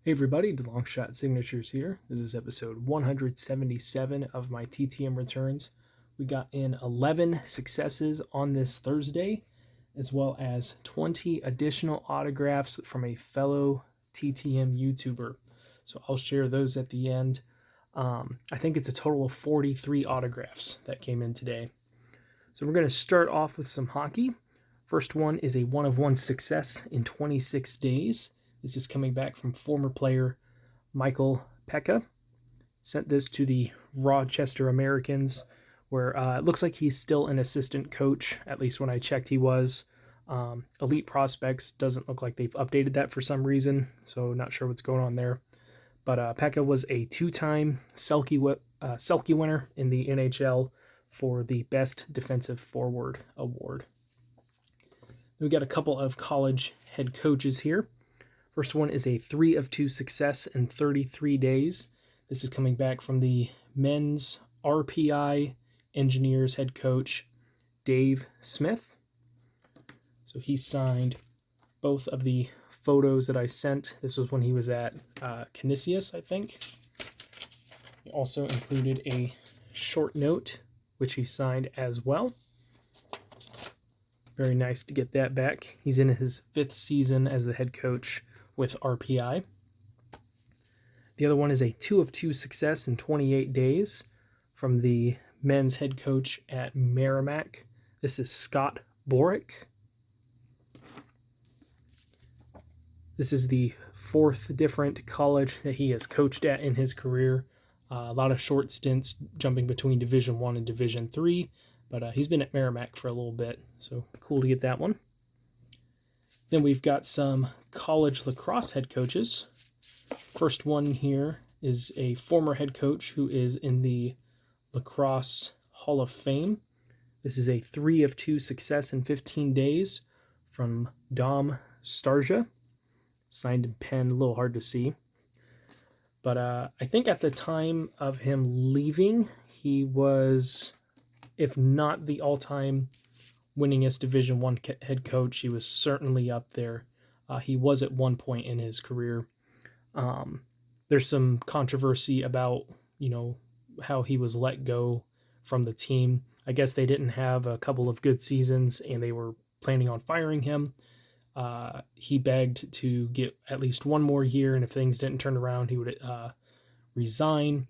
Hey everybody, the Long Shot Signatures here. This is episode 177 of my TTM returns. We got in 11 successes on this Thursday, as well as 20 additional autographs from a fellow TTM YouTuber. So I'll share those at the end. I think it's a total of 43 autographs that came in today. So we're going to start off with some hockey. First one is a 1-of-1 success in 26 days. This is coming back from former player Michael Pekka. Sent this to the Rochester Americans, where it looks like he's still an assistant coach. At least when I checked, he was. Elite Prospects doesn't look like they've updated that for some reason, so not sure what's going on there. But Pekka was a two-time Selke winner in the NHL for the Best Defensive Forward award. We got a couple of college head coaches here. First one is a 3-of-2 success in 33 days. This is coming back from the men's RPI Engineers head coach, Dave Smith. So he signed both of the photos that I sent. This was when he was at Canisius, I think. He also included a short note, which he signed as well. Very nice to get that back. He's in his 5th season as the head coach with RPI. The other one is a 2-of-2 success in 28 days from the men's head coach at Merrimack. This is Scott Borick. This is the 4th different college that he has coached at in his career. A lot of short stints jumping between Division I and Division III, but he's been at Merrimack for a little bit, so cool to get that one. Then we've got some college lacrosse head coaches. First one here is a former head coach who is in the Lacrosse Hall of Fame. This is a 3-of-2 success in 15 days from Dom Starja. Signed in pen, a little hard to see. But I think at the time of him leaving, he was, if not the all-time winningest Division I head coach, he was certainly up there. He was at one point in his career. There's some controversy about, how he was let go from the team. I guess they didn't have a couple of good seasons and they were planning on firing him. He begged to get at least one more year, and if things didn't turn around, he would resign.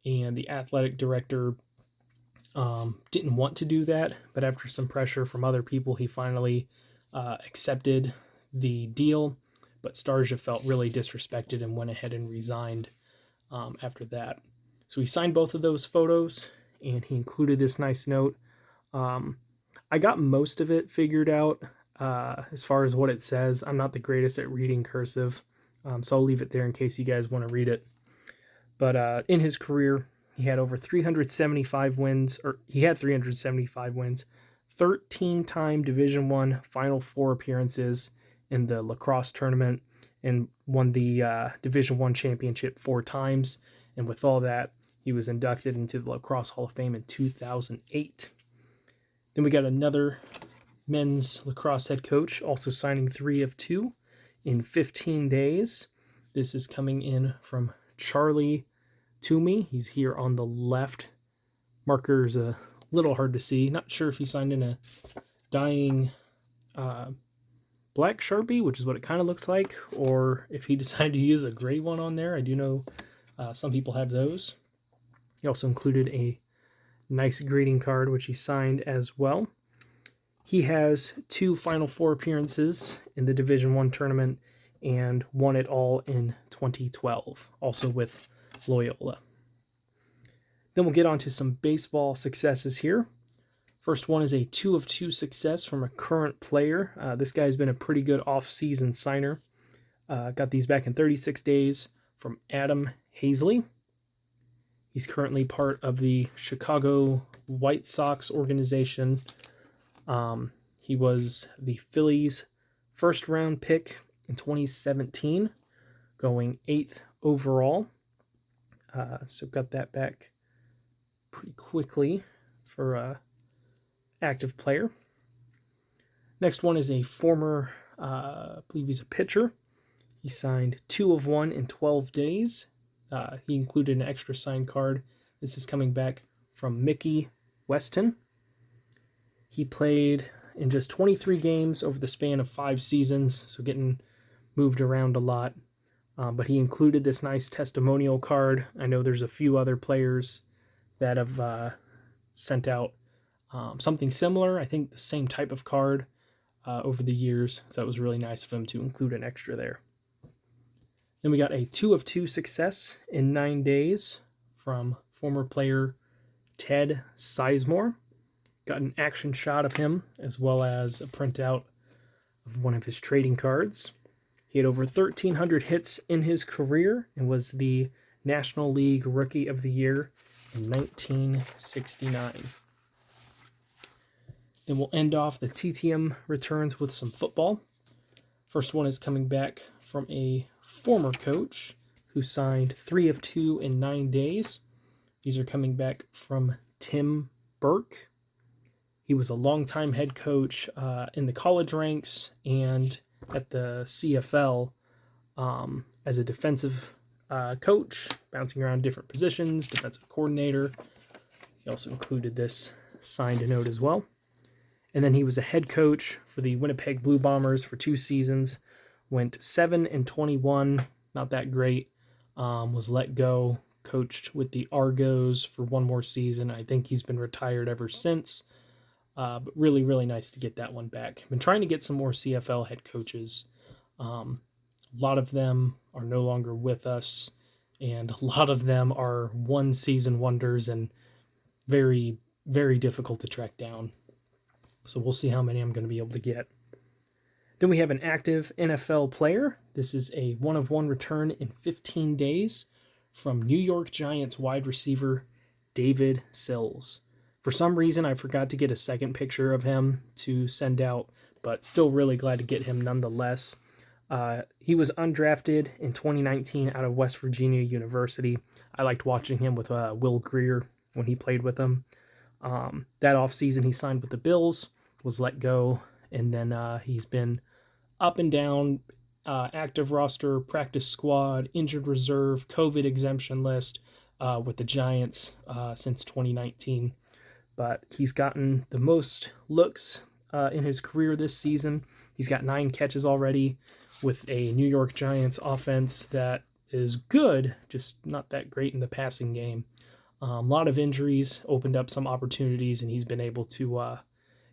And the athletic director didn't want to do that, but after some pressure from other people, he finally accepted the deal. But Starja felt really disrespected and went ahead and resigned after that. So he signed both of those photos, and he included this nice note. I got most of it figured out as far as what it says. I'm not the greatest at reading cursive, so I'll leave it there in case you guys want to read it. But in his career, he had over 375 wins, 13-time Division I Final Four appearances in the lacrosse tournament, and won the Division I championship 4 times. And with all that, he was inducted into the Lacrosse Hall of Fame in 2008. Then we got another men's lacrosse head coach, also signing 3-of-2 in 15 days. This is coming in from Charlie Toomey. He's here on the left. Marker's a little hard to see. Not sure if he signed in a dying black Sharpie, which is what it kind of looks like, or if he decided to use a gray one on there. I do know some people have those. He also included a nice greeting card, which he signed as well. He has 2 Final Four appearances in the Division I tournament and won it all in 2012, also with Loyola. Then we'll get on to some baseball successes here. First one is a 2-of-2 success from a current player. This guy's been a pretty good off-season signer. Got these back in 36 days from Adam Hazley. He's currently part of the Chicago White Sox organization. He was the Phillies' first-round pick in 2017, going 8th overall. So got that back pretty quickly for a active player. Next one is a former, I believe he's a pitcher. He signed 2 of 1 in 12 days. He included an extra signed card. This is coming back from Mickey Weston. He played in just 23 games over the span of 5 seasons, so getting moved around a lot. But he included this nice testimonial card. I know there's a few other players that have sent out something similar. I think the same type of card over the years. So that was really nice of him to include an extra there. Then we got a 2 of 2 success in 9 days from former player Ted Sizemore. Got an action shot of him as well as a printout of one of his trading cards. He had over 1,300 hits in his career and was the National League Rookie of the Year in 1969. Then we'll end off the TTM returns with some football. First one is coming back from a former coach who signed 3 of 2 in 9 days. These are coming back from Tim Burke. He was a longtime head coach in the college ranks and at the CFL as a defensive coach, bouncing around different positions, defensive coordinator. He also included this signed note as well. And then he was a head coach for the Winnipeg Blue Bombers for 2 seasons, went 7-21, not that great, was let go, coached with the Argos for 1 more season. I think he's been retired ever since. But really, really nice to get that one back. Been trying to get some more CFL head coaches. A lot of them are no longer with us, and a lot of them are 1-season wonders and very, very difficult to track down. So we'll see how many I'm going to be able to get. Then we have an active NFL player. This is a 1 of 1 return in 15 days from New York Giants wide receiver David Sills. For some reason, I forgot to get a second picture of him to send out, but still really glad to get him nonetheless. He was undrafted in 2019 out of West Virginia University. I liked watching him with Will Greer when he played with him. That offseason, he signed with the Bills, was let go, and then he's been up and down, active roster, practice squad, injured reserve, COVID exemption list with the Giants since 2019. But he's gotten the most looks in his career this season. He's got 9 catches already with a New York Giants offense that is good, just not that great in the passing game. A lot of injuries opened up some opportunities, and he's been able to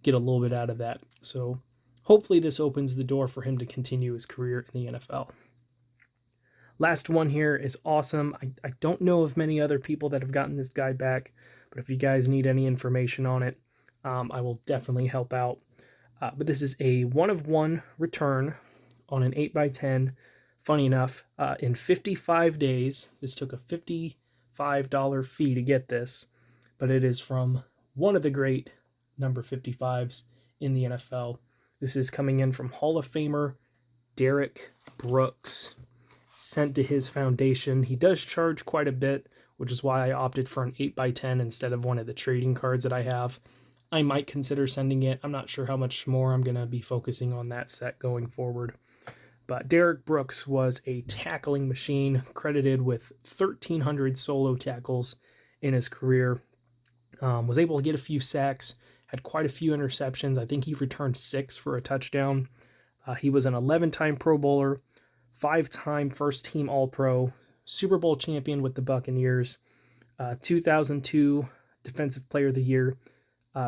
get a little bit out of that. So hopefully this opens the door for him to continue his career in the NFL. Last one here is awesome. I don't know of many other people that have gotten this guy back, but if you guys need any information on it, I will definitely help out. But this is a 1 of 1 return on an 8x10. Funny enough, in 55 days, this took a $55 fee to get this, but it is from one of the great number 55s in the NFL. This is coming in from Hall of Famer Derek Brooks, sent to his foundation. He does charge quite a bit, which is why I opted for an 8x10 instead of one of the trading cards that I have. I might consider sending it. I'm not sure how much more I'm going to be focusing on that set going forward. But Derek Brooks was a tackling machine, credited with 1,300 solo tackles in his career. Was able to get a few sacks, had quite a few interceptions. I think he returned 6 for a touchdown. He was an 11-time Pro Bowler, 5-time first-team All-Pro, Super Bowl champion with the Buccaneers, 2002 Defensive Player of the Year,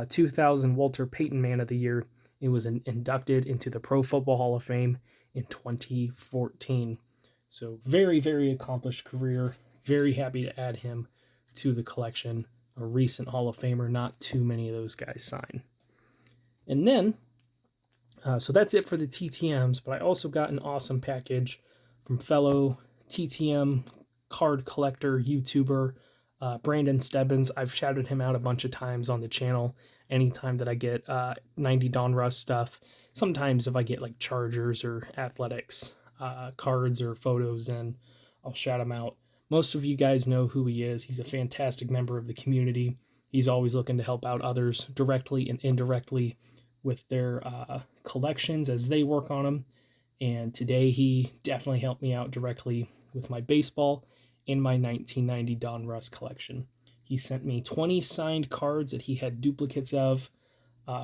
2000 Walter Payton Man of the Year. He was inducted into the Pro Football Hall of Fame in 2014. So very, very accomplished career. Very happy to add him to the collection. A recent Hall of Famer. Not too many of those guys sign. And then, so that's it for the TTMs, but I also got an awesome package from fellow TTM card collector, YouTuber, Brandon Stebbins. I've shouted him out a bunch of times on the channel anytime that I get 90 DonRuss stuff. Sometimes if I get like Chargers or Athletics cards or photos, then I'll shout him out. Most of you guys know who he is. He's a fantastic member of the community. He's always looking to help out others directly and indirectly with their collections as they work on them. And today he definitely helped me out directly with my baseball and my 1990 DonRuss collection. He sent me 20 signed cards that he had duplicates of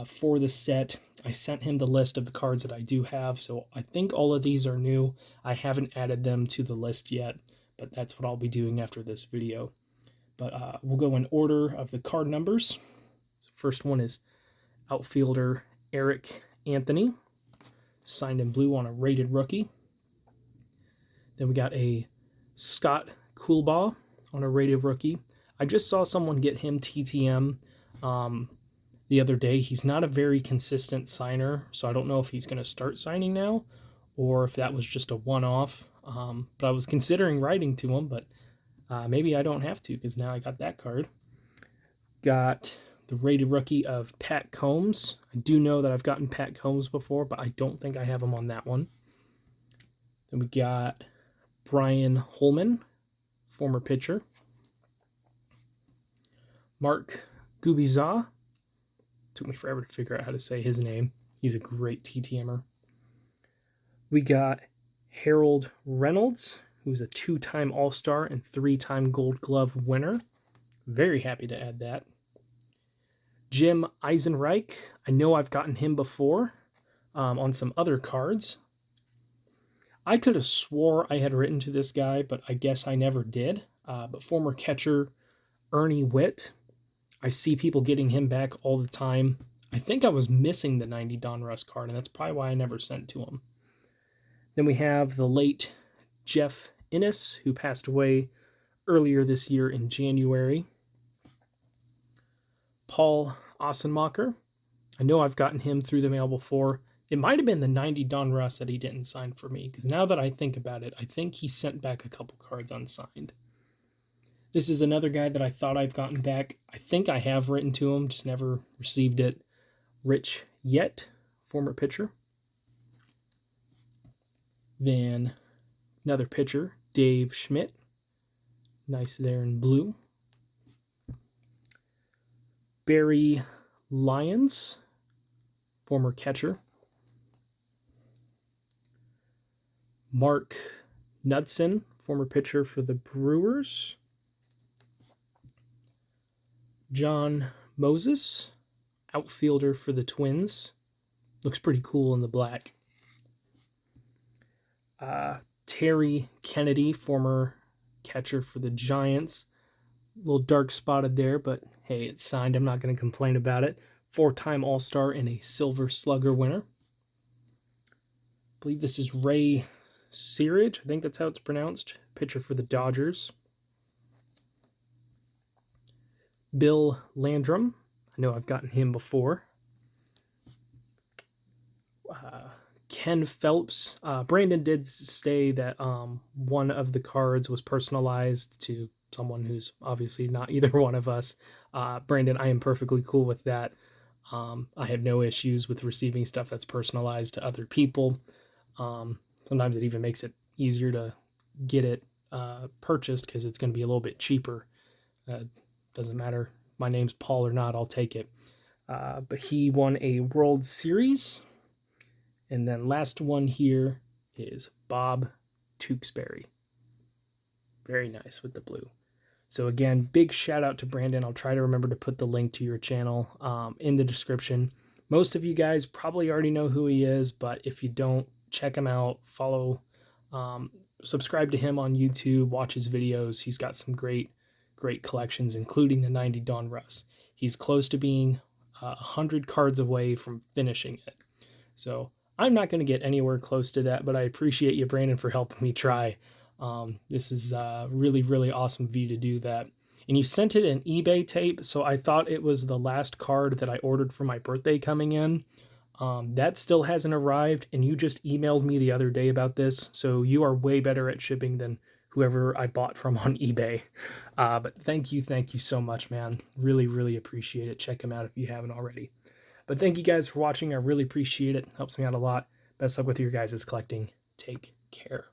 for the set. I sent him the list of the cards that I do have, so I think all of these are new. I haven't added them to the list yet, but that's what I'll be doing after this video. But we'll go in order of the card numbers. First one is outfielder Eric Anthony, signed in blue on a rated rookie. Then we got a Scott Coolbaugh on a rated rookie. I just saw someone get him TTM the other day. He's not a very consistent signer, so I don't know if he's going to start signing now or if that was just a one-off. But I was considering writing to him, but maybe I don't have to because now I got that card. Got the rated rookie of Pat Combs. I do know that I've gotten Pat Combs before, but I don't think I have him on that one. Then we got Brian Holman, former pitcher. Mark Gubiza. Took me forever to figure out how to say his name. He's a great TTMer. We got Harold Reynolds, who's a 2-time All-Star and 3-time Gold Glove winner. Very happy to add that. Jim Eisenreich. I know I've gotten him before on some other cards. I could have swore I had written to this guy, but I guess I never did. But former catcher Ernie Witt. I see people getting him back all the time. I think I was missing the 90 DonRuss card, and that's probably why I never sent to him. Then we have the late Jeff Innes, who passed away earlier this year in January. Paul Ossenmacher. I know I've gotten him through the mail before. It might have been the 90 DonRuss that he didn't sign for me, because now that I think about it, I think he sent back a couple cards unsigned. This is another guy that I thought I've gotten back. I think I have written to him, just never received it. Rich Yett, former pitcher. Then another pitcher, Dave Schmidt. Nice there in blue. Barry Lyons, former catcher. Mark Knudsen, former pitcher for the Brewers. John Moses, outfielder for the Twins. Looks pretty cool in the black. Terry Kennedy, former catcher for the Giants. A little dark spotted there, but hey, it's signed. I'm not going to complain about it. 4-time All-Star and a Silver Slugger winner. I believe this is Ray Searage. I think that's how it's pronounced. Pitcher for the Dodgers. Bill Landrum. I know I've gotten him before. Ken Phelps. Brandon did say that one of the cards was personalized to someone who's obviously not either one of us. Brandon, I am perfectly cool with that. I have no issues with receiving stuff that's personalized to other people. Sometimes it even makes it easier to get it purchased because it's going to be a little bit cheaper. Doesn't matter. My name's Paul or not, I'll take it. But he won a World Series. And then last one here is Bob Tewksbury. Very nice with the blue. So again, big shout out to Brandon. I'll try to remember to put the link to your channel in the description. Most of you guys probably already know who he is, but if you don't, check him out, follow, subscribe to him on YouTube, watch his videos. He's got some great collections, including the 90 DonRuss. He's close to being 100 cards away from finishing it. So I'm not going to get anywhere close to that, but I appreciate you, Brandon, for helping me try. This is really, really awesome of you to do that. And you sent it in eBay tape, so I thought it was the last card that I ordered for my birthday coming in. That still hasn't arrived, and you just emailed me the other day about this, so you are way better at shipping than whoever I bought from on eBay. But thank you so much, man. Really, really appreciate it. Check him out if you haven't already. But thank you guys for watching. I really appreciate it. Helps me out a lot. Best luck with your guys' collecting. Take care.